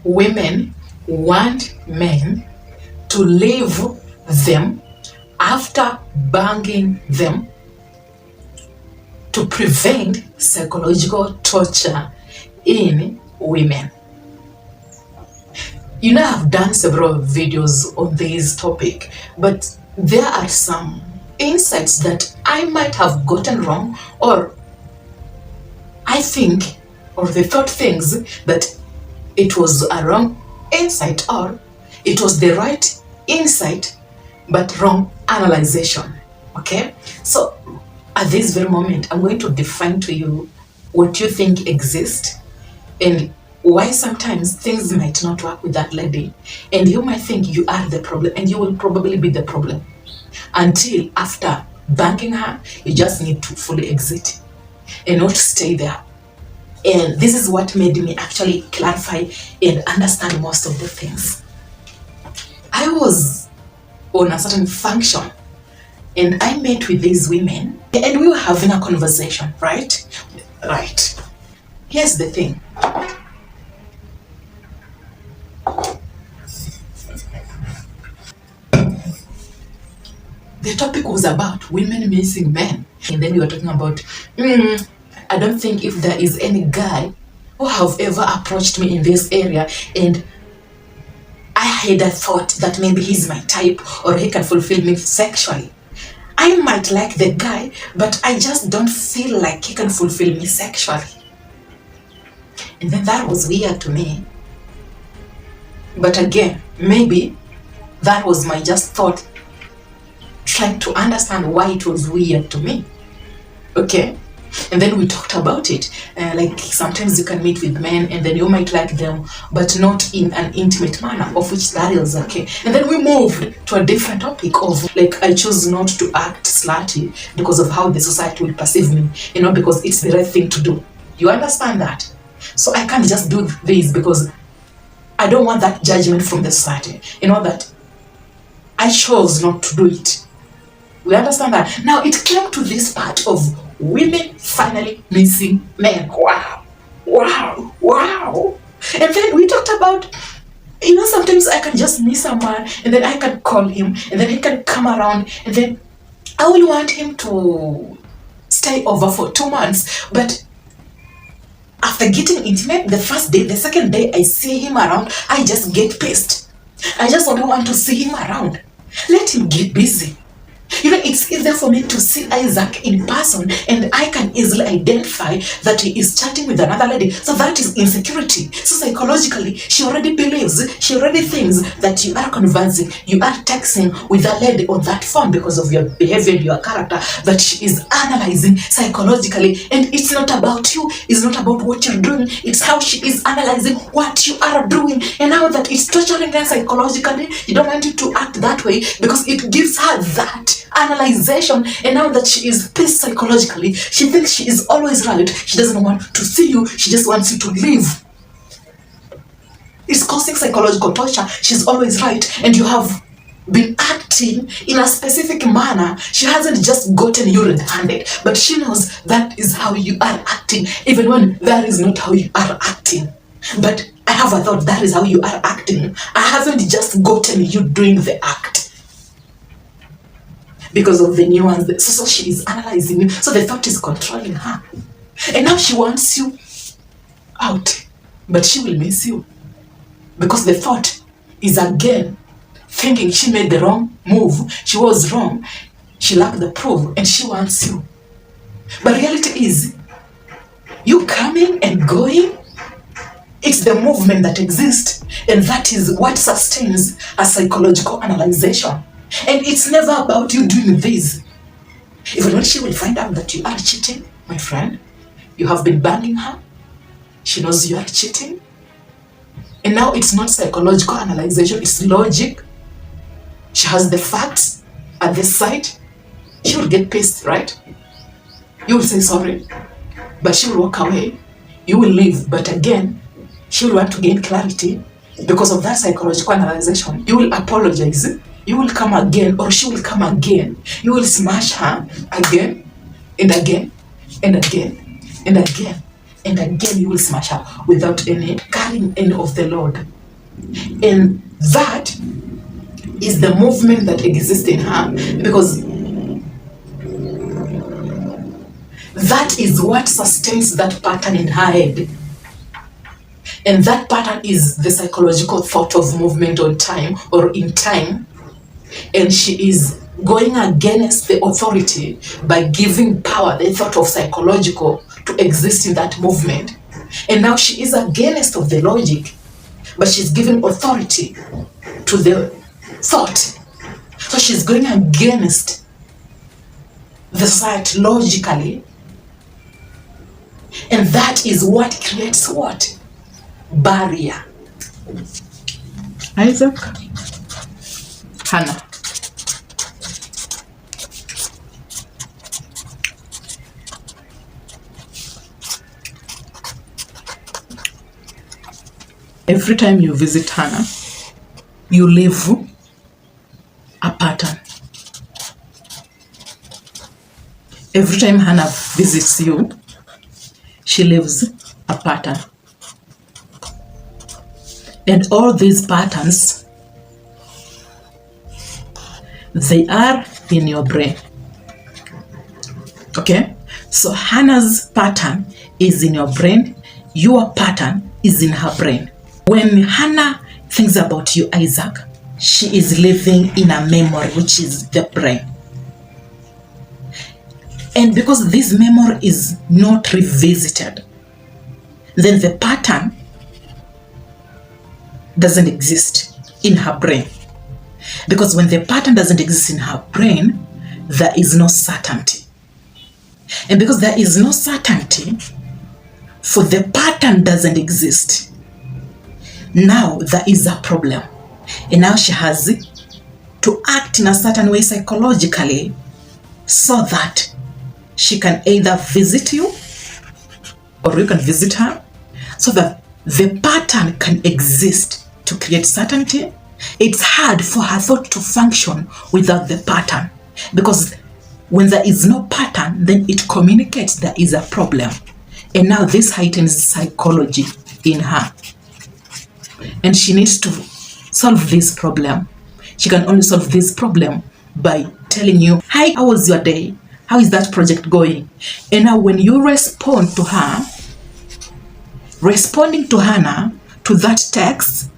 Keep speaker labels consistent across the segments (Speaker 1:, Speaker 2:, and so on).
Speaker 1: women want men to leave them after banging them to prevent psychological torture in women. You know, I've done several videos on this topic, but there are some insights that I might have gotten wrong, or I think, or they thought things that it was a wrong insight, or it was the right insight but wrong analyzation. Okay, so at this very moment I'm going to define to you what you think exists and why sometimes things might not work with that lady, and you might think you are the problem, and you will probably be the problem until after banking her you just need to fully exit and not stay there. And this is what made me actually clarify and understand most of the things. I was on a certain function and I met with these women and we were having a conversation, right? Here's the thing. The topic was about women missing men. And then we were talking about, I don't think if there is any guy who have ever approached me in this area and I had a thought that maybe he's my type or he can fulfill me sexually. I might like the guy, but I just don't feel like he can fulfill me sexually. And then that was weird to me. But again, maybe that was my just thought, trying to understand why it was weird to me. Okay? And then we talked about it. Like sometimes you can meet with men and then you might like them, but not in an intimate manner, of which that is okay. And then we moved to a different topic of like, I choose not to act slutty because of how the society will perceive me, because it's the right thing to do. You understand that? So I can't just do this because I don't want that judgment from the society. That I chose not to do it. We understand that. Now it came to this part of women finally missing men. Wow. And then we talked about, sometimes I can just miss a man and then I can call him and then he can come around and then I will want him to stay over for 2 months. But after getting intimate, the first day, the second day I see him around, I just get pissed. I just don't want to see him around. Let him get busy. It's easier for me to see Isaac in person and I can easily identify that he is chatting with another lady. So that is insecurity. So psychologically, she already thinks that you are conversing, you are texting with that lady on that phone because of your behavior and your character, that she is analyzing psychologically. And it's not about you, it's not about what you're doing, it's how she is analyzing what you are doing. And now that it's torturing her psychologically, you don't want you to act that way because it gives her that analyzation, and now that she is pissed psychologically, she thinks she is always right. She doesn't want to see you, she just wants you to leave. It's causing psychological torture. She's always right, and you have been acting in a specific manner. She hasn't just gotten you red-handed, but she knows that is how you are acting, even when that is not how you are acting. But I have a thought that is how you are acting. I haven't just gotten you doing the act. Because of the nuance, so she is analyzing you. So the thought is controlling her. And now she wants you out. But she will miss you. Because the thought is again thinking she made the wrong move. She was wrong. She lacked the proof. And she wants you. But reality is, you coming and going, it's the movement that exists. And that is what sustains a psychological analyzation. And it's never about you doing this. Even when she will find out that you are cheating, my friend, you have been banging her, she knows you are cheating. And now it's not psychological analyzation, it's logic. She has the facts at the side. She will get pissed, right? You will say sorry, but she will walk away. You will leave, but again, she will want to gain clarity because of that psychological analyzation. You will apologize. You will come again, or she will come again. You will smash her again and again and again and again and again you will smash her without any carrying any of the load. And that is the movement that exists in her, because that is what sustains that pattern in her head. And that pattern is the psychological thought of movement on time or in time. And she is going against the authority by giving power, the thought of psychological, to exist in that movement. And now she is against of the logic, but she's giving authority to the thought. So she's going against the sight logically. And that is what creates what? Barrier. Isaac, Hannah. Every time you visit Hannah, you leave a pattern. Every time Hannah visits you, she leaves a pattern. And all these patterns, they are in your brain. Okay? So Hannah's pattern is in your brain. Your pattern is in her brain. When Hannah thinks about you, Isaac, she is living in a memory, which is the brain. And because this memory is not revisited, then the pattern doesn't exist in her brain. Because when the pattern doesn't exist in her brain, there is no certainty. And because there is no certainty, for the pattern doesn't exist, now there is a problem. And now she has to act in a certain way psychologically so that she can either visit you or you can visit her, so that the pattern can exist to create certainty. It's hard for her thought to function without the pattern, because when there is no pattern, then it communicates there is a problem. And now this heightens psychology in her. And she needs to solve this problem. She can only solve this problem by telling you, hi, how was your day? How is that project going? And now when you respond to her, responding to Hannah, to that text,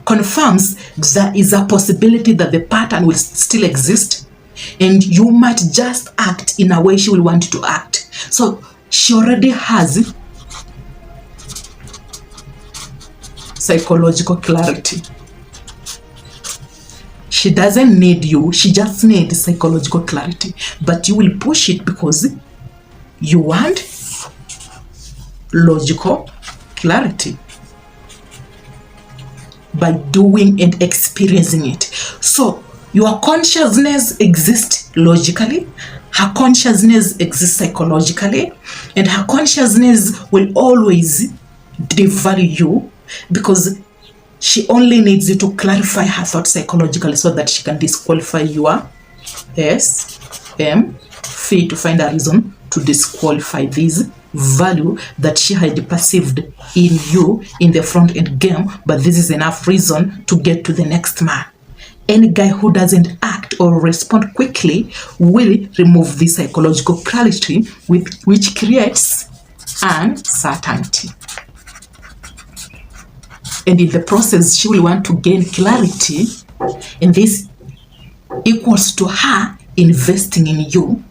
Speaker 1: confirms there is a possibility that the pattern will still exist, and you might just act in a way she will want you to act. So she already has psychological clarity. She doesn't need you, she just needs psychological clarity. But you will push it because you want logical clarity by doing and experiencing it. So your consciousness exists logically, her consciousness exists psychologically, and her consciousness will always devalue you because she only needs you to clarify her thought psychologically so that she can disqualify your fee to find a reason to disqualify this value that she had perceived in you in the front end game, but this is enough reason to get to the next man. Any guy who doesn't act or respond quickly will remove this psychological clarity, which creates uncertainty. And in the process, she will want to gain clarity, and this equals to her investing in you.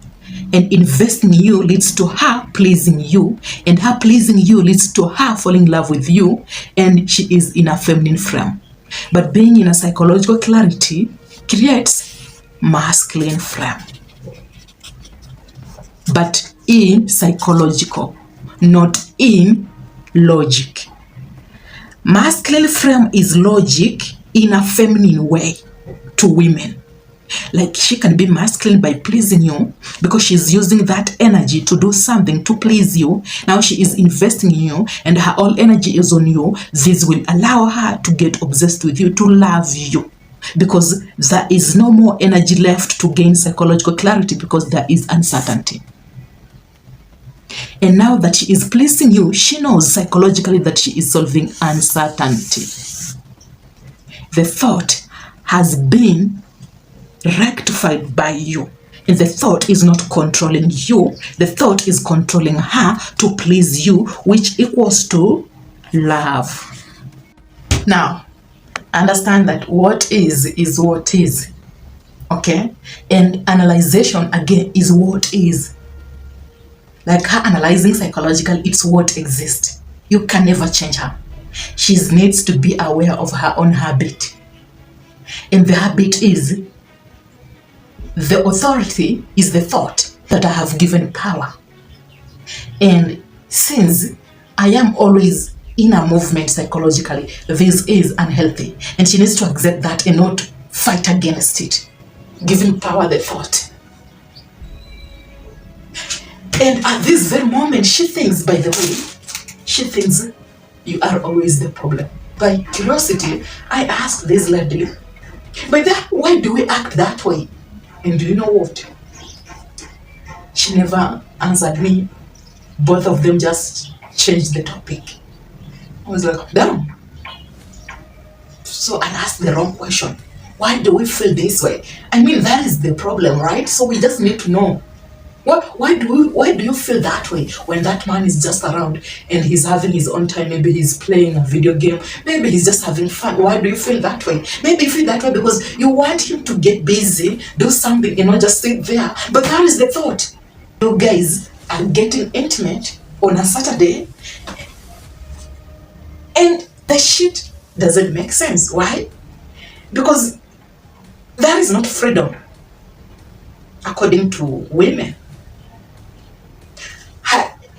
Speaker 1: And investing in you leads to her pleasing you, and her pleasing you leads to her falling in love with you, and she is in a feminine frame. But being in a psychological clarity creates masculine frame. But in psychological, not in logic. Masculine frame is logic in a feminine way to women. Like she can be masculine by pleasing you because she's using that energy to do something to please you. Now she is investing in you and her all energy is on you. This will allow her to get obsessed with you, to love you, because there is no more energy left to gain psychological clarity because there is uncertainty. And now that she is pleasing you, she knows psychologically that she is solving uncertainty. The thought has been rectified by you. And the thought is not controlling you. The thought is controlling her to please you, which equals to love. Now, understand that what is what is. Okay? And analyzation, again, is what is. Like her analyzing psychologically, it's what exists. You can never change her. She needs to be aware of her own habit. And the habit is, the authority is the thought that I have given power. And since I am always in a movement psychologically, this is unhealthy. And she needs to accept that and not fight against it. Giving power the thought. And at this very moment, she thinks, by the way, she thinks you are always the problem. By curiosity, I asked this lady, by that, why do we act that way? And do you know what? She never answered me. Both of them just changed the topic. I was like, damn. So I asked the wrong question. Why do we feel this way? I mean, that is the problem, right? So we just need to know. Why do you feel that way when that man is just around and he's having his own time? Maybe he's playing a video game. Maybe he's just having fun. Why do you feel that way? Maybe you feel that way because you want him to get busy, do something, and not just sit there. But that is the thought. You guys are getting intimate on a Saturday and the shit doesn't make sense. Why? Because that is not freedom, according to women.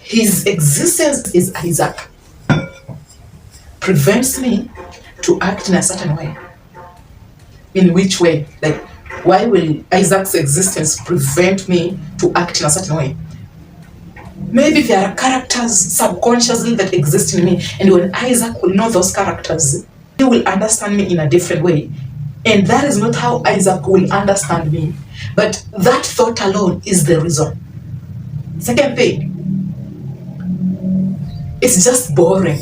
Speaker 1: His existence is Isaac. Prevents me to act in a certain way. In which way? Like, why will Isaac's existence prevent me to act in a certain way? Maybe there are characters subconsciously that exist in me, and when Isaac will know those characters, he will understand me in a different way. And that is not how Isaac will understand me. But that thought alone is the reason. Second thing, it's just boring.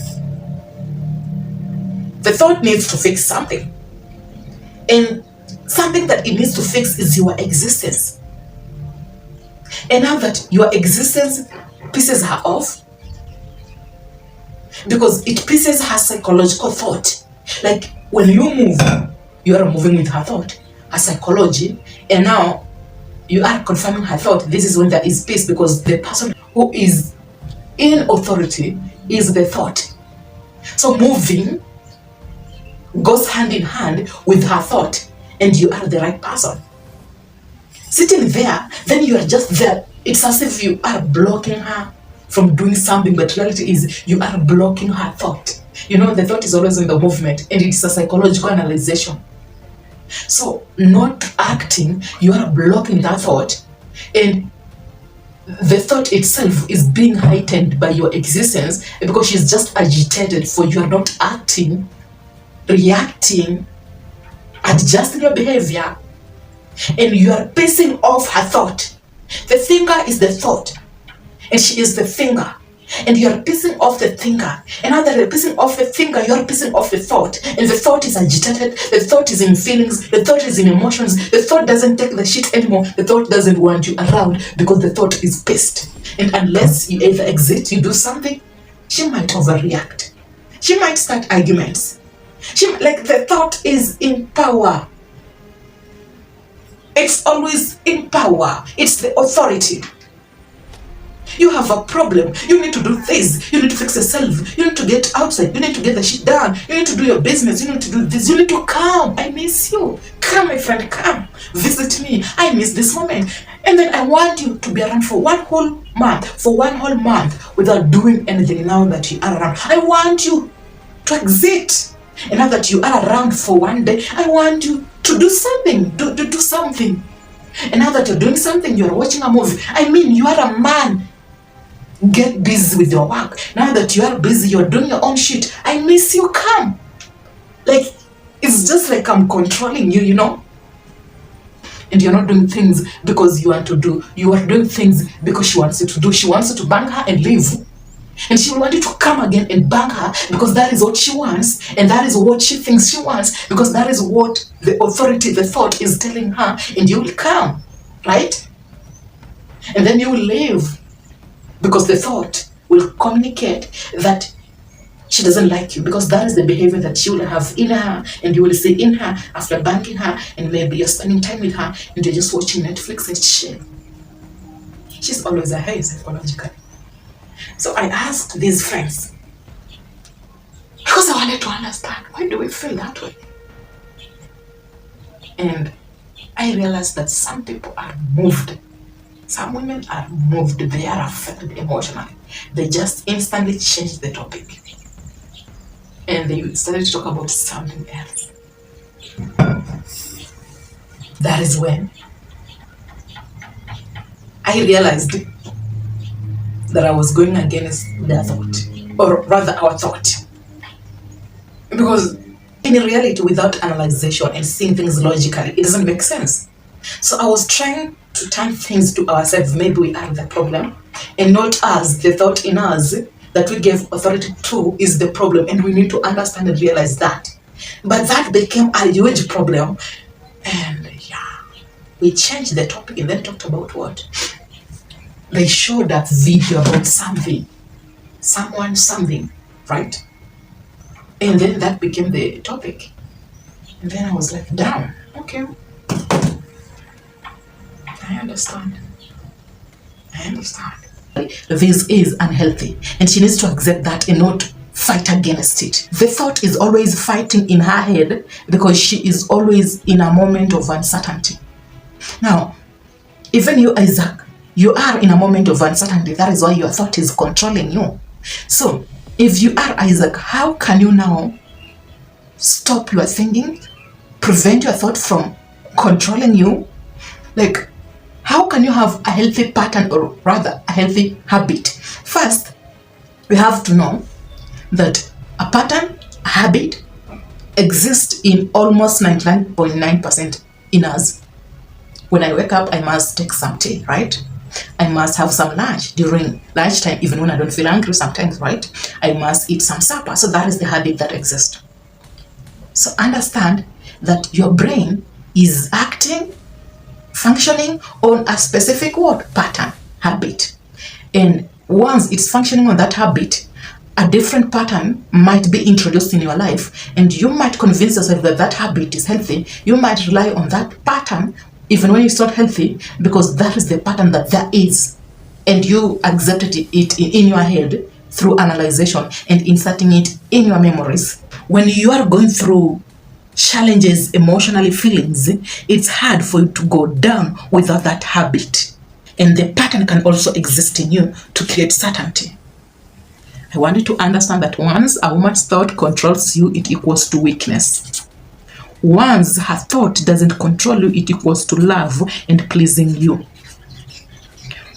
Speaker 1: The thought needs to fix something. And something that it needs to fix is your existence. And now that your existence pisses her off, because it pisses her psychological thought. Like when you move, you are moving with her thought, her psychology, and now you are confirming her thought. This is when there is peace, because the person who is in authority is the thought. So moving goes hand in hand with her thought, and you are the right person. Sitting there, then you are just there. It's as if you are blocking her from doing something, but reality is you are blocking her thought. You know, the thought is always in the movement, and it's a psychological analyzation. So not acting, you are blocking that thought, and the thought itself is being heightened by your existence because she's just agitated, for you are not acting, reacting, adjusting your behavior, and you are pissing off her thought. The finger is the thought, and she is the finger, and you are pissing off the finger. And now that you're pissing off the finger, you are pissing off the thought, and the thought is agitated, the thought is in feelings, the thought is in emotions, the thought doesn't take the shit anymore, the thought doesn't want you around because the thought is pissed. And unless you either exit, you do something, she might overreact. She might start arguments. The thought is in power. It's always in power. It's the authority. You have a problem. You need to do this. You need to fix yourself. You need to get outside. You need to get the shit done. You need to do your business. You need to do this. You need to come. I miss you. Come, my friend, come. Visit me. I miss this moment. And then I want you to be around for one whole month, without doing anything now that you are around. I want you to exit. And now that you are around for one day, I want you to do something. Do something. And now that you're doing something, you're watching a movie. I mean, you are a man. Get busy with your work. Now that you are busy, you're doing your own shit. I miss you, come. Like, it's just like I'm controlling you, you know. And and you're not doing things because you want to do. You are doing things because she wants you to do. She wants you to bang her and leave. And she will want you to come again and bang her because that is what she wants, and that is what she thinks she wants, because that is what the authority, the thought is telling her, and you will come, right? And then you will leave because the thought will communicate that she doesn't like you, because that is the behavior that she will have in her, and you will see in her after banging her, and maybe you're spending time with her and you're just watching Netflix and shit. She's always ahead psychologically. So I asked these friends, because I wanted to understand, why do we feel that way? And I realized that some people are moved. Some women are moved. They are affected emotionally. They just instantly change the topic. And they started to talk about something else. That is when I realized that I was going against their thought, or rather our thought. Because in reality, without analyzation and seeing things logically, it doesn't make sense. So I was trying to turn things to ourselves. Maybe we are the problem, and not us. The thought in us that we gave authority to is the problem, and we need to understand and realize that. But that became a huge problem, and yeah, we changed the topic and then talked about what? They showed that video about something, something, right? And then that became the topic. And then I was like, damn, okay. I understand. This is unhealthy, and she needs to accept that and not fight against it. The thought is always fighting in her head because she is always in a moment of uncertainty. Now, even you, Isaac, you are in a moment of uncertainty. That is why your thought is controlling you. So, if you are Isaac, how can you now stop your thinking, prevent your thought from controlling you? Like, how can you have a healthy pattern, or rather a healthy habit? First, we have to know that a pattern, a habit, exists in almost 99.9% in us. When I wake up, I must take some tea, right? I must have some lunch during lunchtime, even when I don't feel hungry sometimes, right? I must eat some supper. So that is the habit that exists. So understand that your brain is acting, functioning on a specific what? Pattern, habit. And once it's functioning on that habit, a different pattern might be introduced in your life, and you might convince yourself that that habit is healthy. You might rely on that pattern even when it's not healthy, because that is the pattern that there is, and you accepted it in your head through analyzation and inserting it in your memories. When you are going through challenges, emotionally, feelings, it's hard for you to go down without that habit, and the pattern can also exist in you to create certainty. I want you to understand that once a woman's thought controls you, it equals to weakness. Once her thought doesn't control you, it equals to love and pleasing you.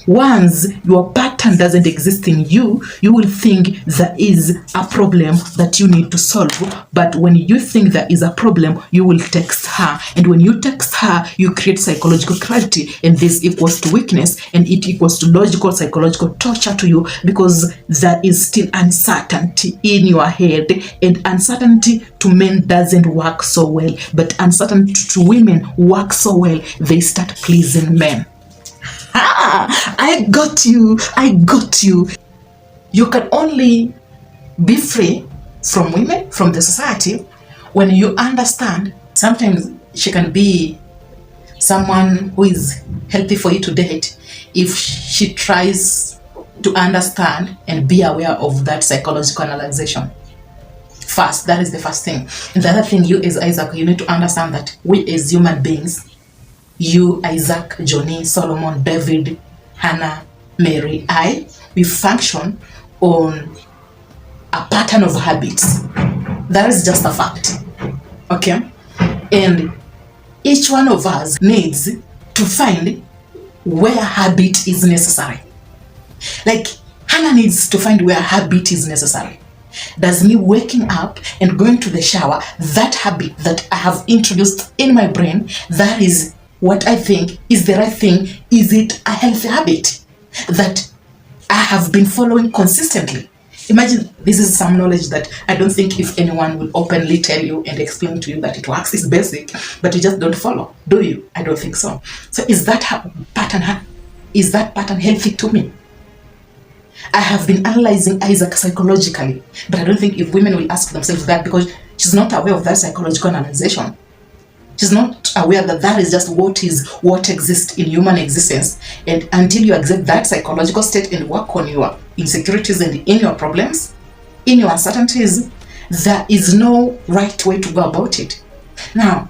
Speaker 1: Once your pattern doesn't exist in you, you will think there is a problem that you need to solve. But when you think there is a problem, you will text her. And when you text her, you create psychological clarity. And this equals to weakness, and it equals to logical, psychological torture to you, because there is still uncertainty in your head. And uncertainty to men doesn't work so well. But uncertainty to women works so well. They start pleasing men. I got you. You can only be free from women, from the society, when you understand. Sometimes she can be someone who is healthy for you to date if she tries to understand and be aware of that psychological analyzation. First, that is the first thing. And the other thing, you as Isaac, you need to understand that we as human beings, you, Isaac, Johnny, Solomon, David, Hannah, Mary, we function on a pattern of habits. That is just a fact. Okay? And each one of us needs to find where habit is necessary. Like, Hannah needs to find where habit is necessary. Does me waking up and going to the shower, that habit that I have introduced in my brain, that is what I think is the right thing. Is it a healthy habit that I have been following consistently? Imagine this is some knowledge that I don't think if anyone will openly tell you and explain to you that it works. It's basic, but you just don't follow, do you? I don't think so. So is that pattern healthy to me? I have been analyzing Isaac psychologically, but I don't think if women will ask themselves that, because she's not aware of that psychological analyzation. She's not aware that that is just what exists in human existence. And until you accept that psychological state and work on your insecurities and in your problems, in your uncertainties, there is no right way to go about it. Now,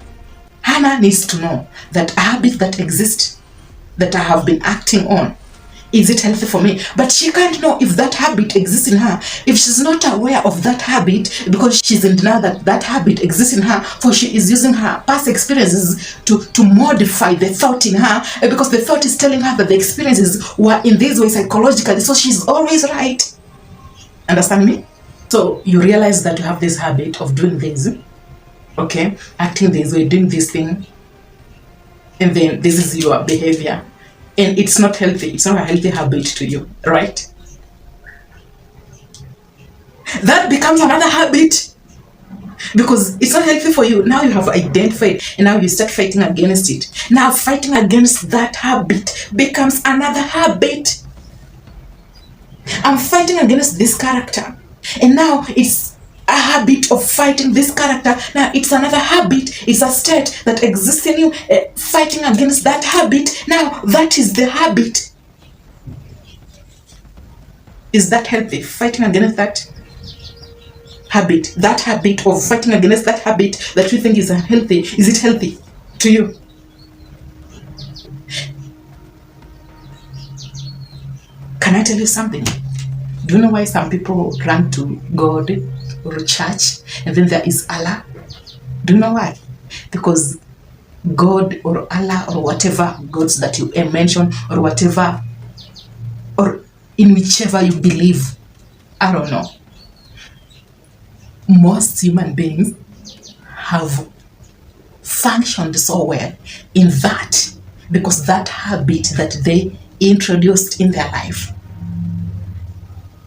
Speaker 1: Hannah needs to know that a habit that exists, that I have been acting on, is it healthy for me? But she can't know if that habit exists in her if she's not aware of that habit, because she's in denial that that habit exists in her, for she is using her past experiences to modify the thought in her, because the thought is telling her that the experiences were in this way psychologically, so she's always right. Understand me? So you realize that you have this habit of doing this, okay, acting this way, doing this thing, and then this is your behavior. And it's not healthy. It's not a healthy habit to you, right? That becomes another habit because it's not healthy for you. Now you have identified and now you start fighting against it. Now fighting against that habit becomes another habit. I'm fighting against this character, and now it's a habit of fighting this character. Now it's another habit. It's a state that exists in you, fighting against that habit. Now that is the habit. Is that healthy? Fighting against that habit, that habit of fighting against that habit that you think is unhealthy, is it healthy to you? Can I tell you something? Do you know why some people run to God or church and then there is Allah? Do you know why? Because God or Allah or whatever gods that you mention, or whatever, or in whichever you believe, I don't know, most human beings have functioned so well in that because that habit that they introduced in their life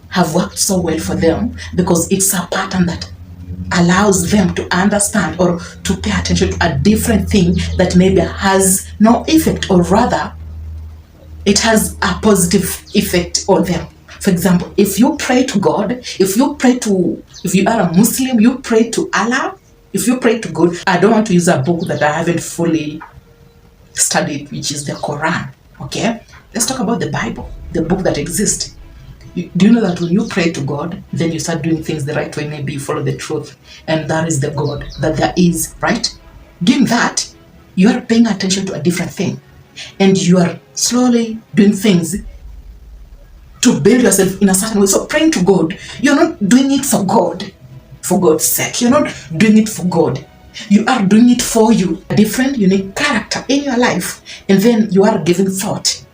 Speaker 1: have worked so well for them, because it's a pattern that allows them to understand or to pay attention to a different thing that maybe has no effect, or rather it has a positive effect on them. For example, if you pray to God, if you are a Muslim, you pray to Allah, if you pray to God, I don't want to use a book that I haven't fully studied, which is the Quran, okay? Let's talk about the Bible, the book that exists. Do you know that when you pray to God, then you start doing things the right way, maybe you follow the truth, and that is the God that there is, right? Doing that, you are paying attention to a different thing, and you are slowly doing things to build yourself in a certain way. So praying to God, you're not doing it for God, for God's sake. You're not doing it for God. You are doing it for you, a different, unique character in your life, and then you are giving thought,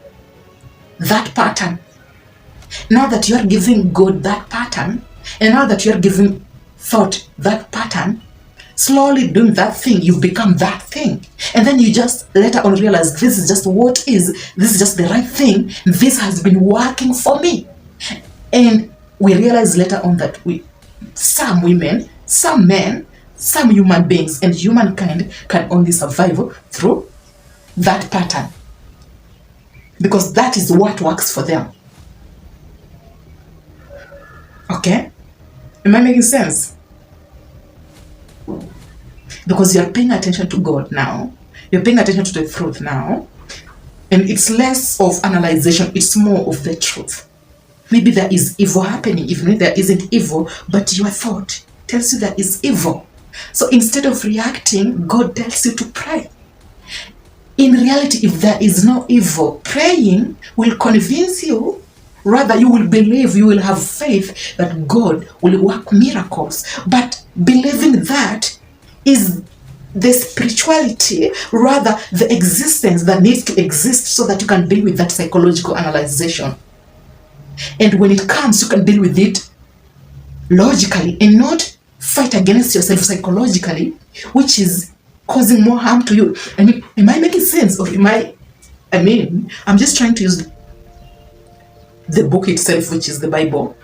Speaker 1: that pattern. Now that you are giving God that pattern, and now that you are giving thought that pattern, slowly doing that thing, you become that thing. And then you just later on realize this is just what is, this is just the right thing, this has been working for me. And we realize later on that some women, some men, some human beings and humankind can only survive through that pattern, because that is what works for them. Okay? Am I making sense? Because you're paying attention to God now. You're paying attention to the truth now. And it's less of analyzation, it's more of the truth. Maybe there is evil happening, even if there isn't evil, but your thought tells you there is evil. So instead of reacting, God tells you to pray. In reality, if there is no evil, praying will convince you. Rather, you will believe, you will have faith that God will work miracles. But believing that is the spirituality, rather the existence that needs to exist so that you can deal with that psychological analyzation. And when it comes, you can deal with it logically and not fight against yourself psychologically, which is causing more harm to you. I mean, am I making sense? Or I'm just trying to use the book itself, which is the Bible,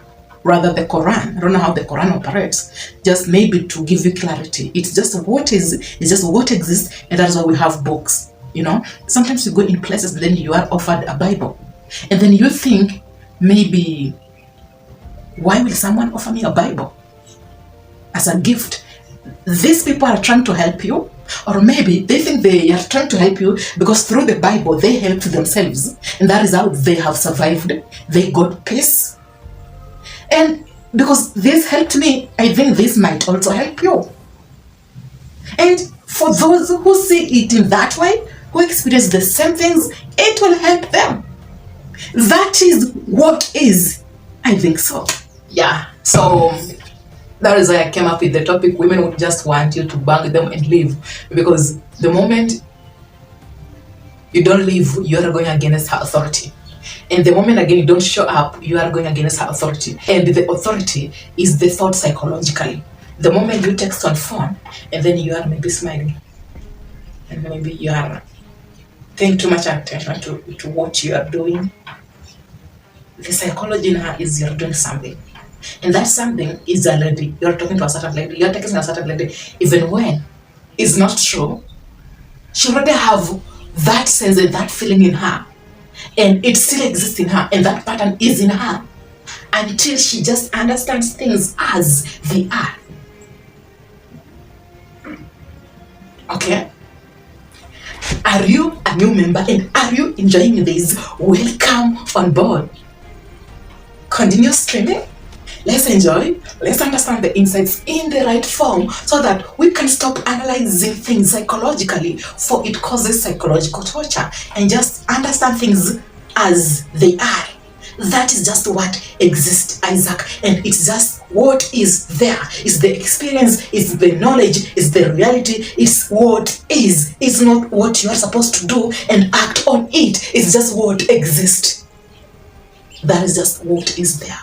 Speaker 1: rather the Quran. I don't know how the Quran operates. Just maybe to give you clarity. It's just what exists, and that's why we have books. Sometimes you go in places, then you are offered a Bible, and then you think, maybe, why will someone offer me a Bible as a gift? These people are trying to help you, or maybe they think they are trying to help you because through the Bible they helped themselves, and that is how they have survived. They got peace, and because this helped me, I think this might also help you. And for those who see it in that way, who experience the same things, it will help them. That is what is. I think so. Yeah. So that is why I came up with the topic. Women would just want you to bang them and leave, because the moment you don't leave, you are going against her authority. And the moment again you don't show up, you are going against her authority. And the authority is the thought psychologically. The moment you text on phone, and then you are maybe smiling, and maybe you are paying too much attention to what you are doing, the psychology in her is you're doing something. And that something is a lady. You're talking to a certain lady. You're texting a certain lady. Even when it's not true, she already have that sense and that feeling in her. And it still exists in her. And that pattern is in her. Until she just understands things as they are. Okay? Are you a new member and are you enjoying this? Welcome on board. Continue streaming. Let's enjoy. Let's understand the insights in the right form so that we can stop analyzing things psychologically, for it causes psychological torture, and just understand things as they are. That is just what exists, Isaac, and it's just what is there. It's the experience, it's the knowledge, it's the reality, it's what is. It's not what you are supposed to do and act on it. It's just what exists. That is just what is there.